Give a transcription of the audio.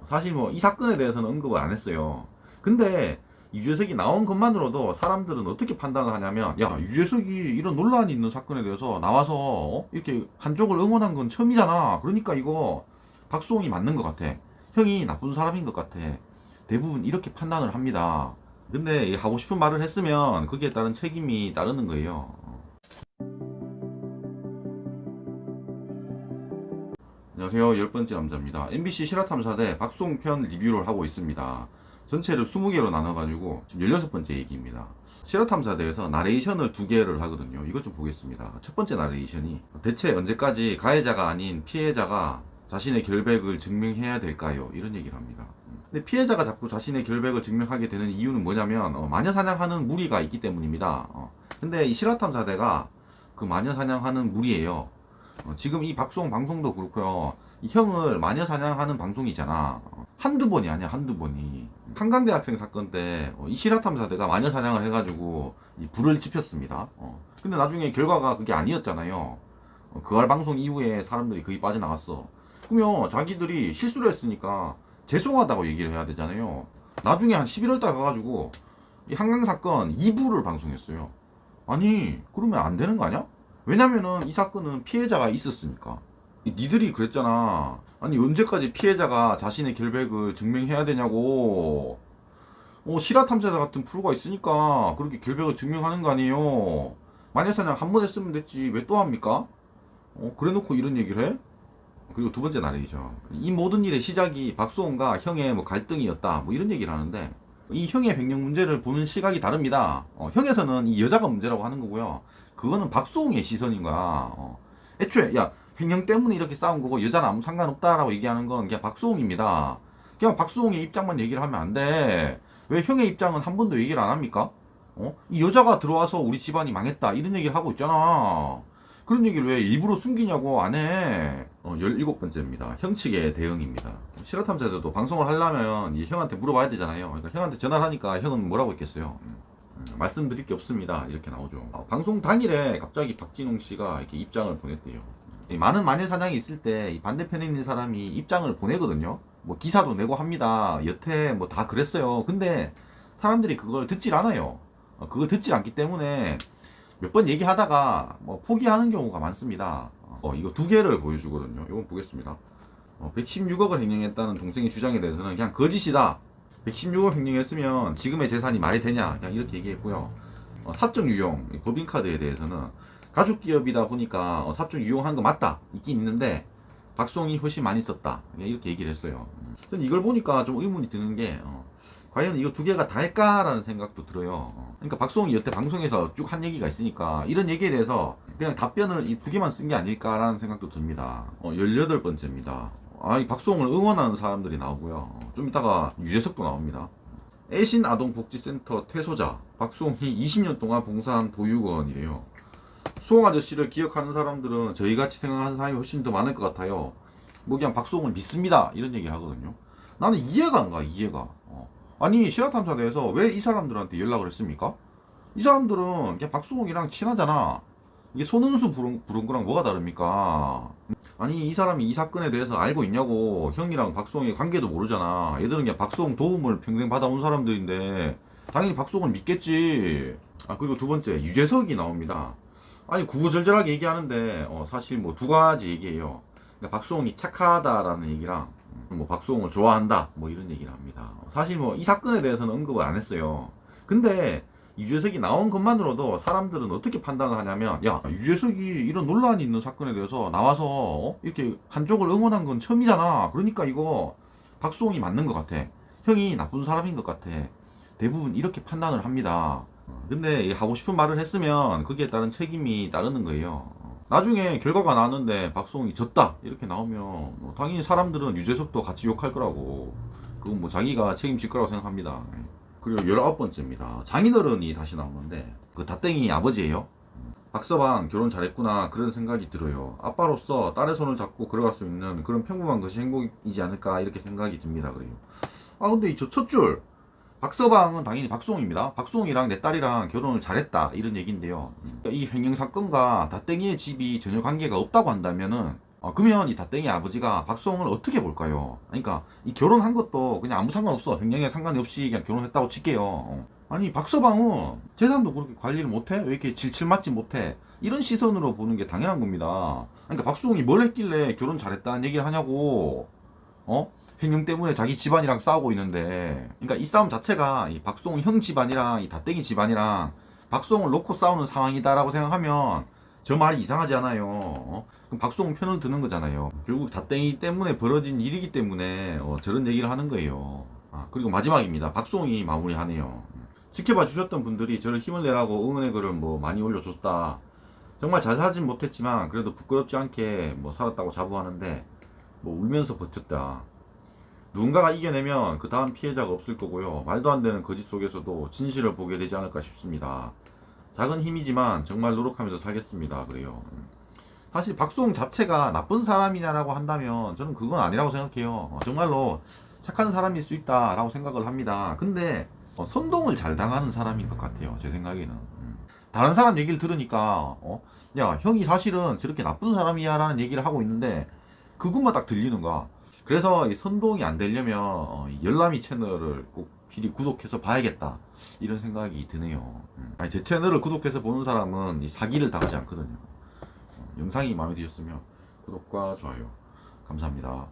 사실 뭐 이 사건에 대해서는 언급을 안 했어요. 근데 유재석이 나온 것만으로도 사람들은 어떻게 판단을 하냐면, 야, 유재석이 이런 논란이 있는 사건에 대해서 나와서 이렇게 한쪽을 응원한 건 처음이잖아. 그러니까 이거 박수홍이 맞는 것 같아. 형이 나쁜 사람인 것 같아. 대부분 이렇게 판단을 합니다. 근데 하고 싶은 말을 했으면 거기에 따른 책임이 따르는 거예요. 안녕하세요. 10번째 남자입니다. MBC 실화탐사대 박수홍 편 리뷰를 하고 있습니다. 전체를 20개로 나눠가지고 지금 16번째 얘기입니다. 실화탐사대에서 나레이션을 2개를 하거든요. 이것 좀 보겠습니다. 첫 번째 나레이션이, 대체 언제까지 가해자가 아닌 피해자가 자신의 결백을 증명해야 될까요? 이런 얘기를 합니다. 근데 피해자가 자꾸 자신의 결백을 증명하게 되는 이유는 뭐냐면 마녀사냥하는 무리가 있기 때문입니다. 근데 이 실화탐사대가 그 마녀사냥하는 무리예요. 지금 이 박수홍 방송도 그렇고요. 이 형을 마녀 사냥하는 방송이잖아. 한두 번이 아니야, 한두 번이. 한강대학생 사건 때 이 실화탐사대가 마녀 사냥을 해가지고 이 불을 지폈습니다. 근데 나중에 결과가 그게 아니었잖아요. 그할 방송 이후에 사람들이 거의 빠져나갔어. 그러면 자기들이 실수를 했으니까 죄송하다고 얘기를 해야 되잖아요. 나중에 한 11월달 가가지고 이 한강 사건 2부를 방송했어요. 아니, 그러면 안 되는 거 아니야? 왜냐면은 이 사건은 피해자가 있었으니까. 니들이 그랬잖아. 아니, 언제까지 피해자가 자신의 결백을 증명해야 되냐고. 실화탐사자 같은 프로가 있으니까 그렇게 결백을 증명하는 거 아니에요. 마녀사냥 한 번 했으면 됐지 왜 또 합니까? 그래 놓고 이런 얘기를 해? 그리고 두 번째 날이죠. 이 모든 일의 시작이 박수홍과 형의 뭐 갈등이었다, 뭐 이런 얘기를 하는데, 이 형의 횡령 문제를 보는 시각이 다릅니다. 형에서는 이 여자가 문제라고 하는 거고요. 그거는 박수홍의 시선인 거야. 애초에 야, 횡령 때문에 이렇게 싸운 거고 여자는 아무 상관없다라고 얘기하는 건 그냥 박수홍입니다. 그냥 박수홍의 입장만 얘기를 하면 안 돼. 왜 형의 입장은 한 번도 얘기를 안 합니까? 이 여자가 들어와서 우리 집안이 망했다 이런 얘기를 하고 있잖아. 그런 얘기를 왜 일부러 숨기냐고 안 해. 17번째입니다. 형 측의 대응입니다. 실화탐사들도 방송을 하려면 이 형한테 물어봐야 되잖아요. 그러니까 형한테 전화를 하니까 형은 뭐라고 했겠어요? 말씀드릴 게 없습니다. 이렇게 나오죠. 방송 당일에 갑자기 박진홍 씨가 이렇게 입장을 보냈대요. 많은 마녀 사냥이 있을 때 이 반대편에 있는 사람이 입장을 보내거든요. 뭐 기사도 내고 합니다. 여태 뭐 다 그랬어요. 근데 사람들이 그걸 듣질 않아요. 그걸 듣질 않기 때문에 몇 번 얘기하다가 뭐 포기하는 경우가 많습니다. 이거 2개를 보여주거든요. 이건 보겠습니다. 116억을 횡령했다는 동생의 주장에 대해서는 그냥 거짓이다. 116억 횡령했으면 지금의 재산이 말이 되냐, 그냥 이렇게 얘기했고요. 사적 유용 법인카드에 대해서는 가족 기업이다 보니까 사적 유용한 거 맞다, 있긴 있는데 박수홍이 훨씬 많이 썼다, 그냥 이렇게 얘기를 했어요. 저는 이걸 보니까 좀 의문이 드는 게 과연 이거 2개가 다일까라는 생각도 들어요. 그러니까 박수홍이 여태 방송에서 쭉 한 얘기가 있으니까 이런 얘기에 대해서 그냥 답변을 이 2개만 쓴 게 아닐까라는 생각도 듭니다. 18번째입니다. 이 박수홍을 응원하는 사람들이 나오고요. 좀 이따가 유재석도 나옵니다. 애신 아동복지센터 퇴소자 박수홍이 20년 동안 봉사한 보육원이래요. 수홍 아저씨를 기억하는 사람들은 저희같이 생각하는 사람이 훨씬 더 많을 것 같아요. 뭐 그냥 박수홍을 믿습니다 이런 얘기 하거든요. 나는 이해가 안 가, 이해가. 아니, 실화탐사대에서 왜 이 사람들한테 연락을 했습니까? 이 사람들은 그냥 박수홍이랑 친하잖아. 이게 손은수 부른 거랑 뭐가 다릅니까? 아니, 이 사람이 이 사건에 대해서 알고 있냐고. 형이랑 박수홍의 관계도 모르잖아. 얘들은 그냥 박수홍 도움을 평생 받아온 사람들인데 당연히 박수홍을 믿겠지. 그리고 두 번째, 유재석이 나옵니다. 아니, 구구절절하게 얘기하는데 사실 뭐 2가지 얘기예요. 그러니까 박수홍이 착하다라는 얘기랑 뭐 박수홍을 좋아한다, 뭐 이런 얘기를 합니다. 사실 뭐 이 사건에 대해서는 언급을 안 했어요. 근데 유재석이 나온 것만으로도 사람들은 어떻게 판단을 하냐면, 야, 유재석이 이런 논란이 있는 사건에 대해서 나와서 이렇게 한쪽을 응원한 건 처음이잖아. 그러니까 이거 박수홍이 맞는 것 같아. 형이 나쁜 사람인 것 같아. 대부분 이렇게 판단을 합니다. 근데 하고 싶은 말을 했으면 거기에 따른 책임이 따르는 거예요. 나중에 결과가 나왔는데 박수홍이 졌다 이렇게 나오면 뭐 당연히 사람들은 유재석도 같이 욕할 거라고. 그건 뭐 자기가 책임질 거라고 생각합니다. 그리고 19번째입니다. 장인어른이 다시 나오는데 그 다땡이 아버지예요. 박서방 결혼 잘했구나 그런 생각이 들어요. 아빠로서 딸의 손을 잡고 걸어갈 수 있는 그런 평범한 것이 행복이지 않을까 이렇게 생각이 듭니다. 그래요. 근데 저 첫 줄 박서방은 당연히 박수홍입니다. 박수홍이랑 내 딸이랑 결혼을 잘했다 이런 얘기인데요. 이 횡령 사건과 다땡이의 집이 전혀 관계가 없다고 한다면은 그러면 이 다땡이 아버지가 박수홍을 어떻게 볼까요? 그러니까 이 결혼한 것도 그냥 아무 상관없어. 횡령에 상관이 없이 그냥 결혼했다고 칠게요. 아니 박서방은 재산도 그렇게 관리를 못해? 왜 이렇게 질칠 맞지 못해? 이런 시선으로 보는 게 당연한 겁니다. 그러니까 박수홍이 뭘 했길래 결혼 잘했다는 얘기를 하냐고. 횡령 때문에 자기 집안이랑 싸우고 있는데, 그러니까 이 싸움 자체가 이 박수홍 형 집안이랑 이 다땡이 집안이랑 박수홍을 놓고 싸우는 상황이다라고 생각하면 저 말이 이상하지 않아요. 그럼 박수홍 편을 드는 거잖아요. 결국 다땡이 때문에 벌어진 일이기 때문에 저런 얘기를 하는 거예요. 그리고 마지막입니다. 박수홍이 마무리하네요. 지켜봐 주셨던 분들이 저를 힘을 내라고 응원의 글을 뭐 많이 올려줬다. 정말 잘 살진 못했지만 그래도 부끄럽지 않게 뭐 살았다고 자부하는데 뭐 울면서 버텼다. 누군가가 이겨내면 그 다음 피해자가 없을 거고요. 말도 안 되는 거짓 속에서도 진실을 보게 되지 않을까 싶습니다. 작은 힘이지만 정말 노력하면서 살겠습니다. 그래요. 사실 박수홍 자체가 나쁜 사람이냐라고 한다면 저는 그건 아니라고 생각해요. 정말로 착한 사람일 수 있다라고 생각을 합니다. 근데 선동을 잘 당하는 사람인 것 같아요. 제 생각에는. 다른 사람 얘기를 들으니까 야 형이 사실은 저렇게 나쁜 사람이야 라는 얘기를 하고 있는데 그것만 딱 들리는 거야. 그래서 이 선동이 안 되려면 이 열람이 채널을 꼭 필히 구독해서 봐야겠다 이런 생각이 드네요. 아니, 제 채널을 구독해서 보는 사람은 이 사기를 당하지 않거든요. 영상이 마음에 드셨으면 구독과 좋아요 감사합니다.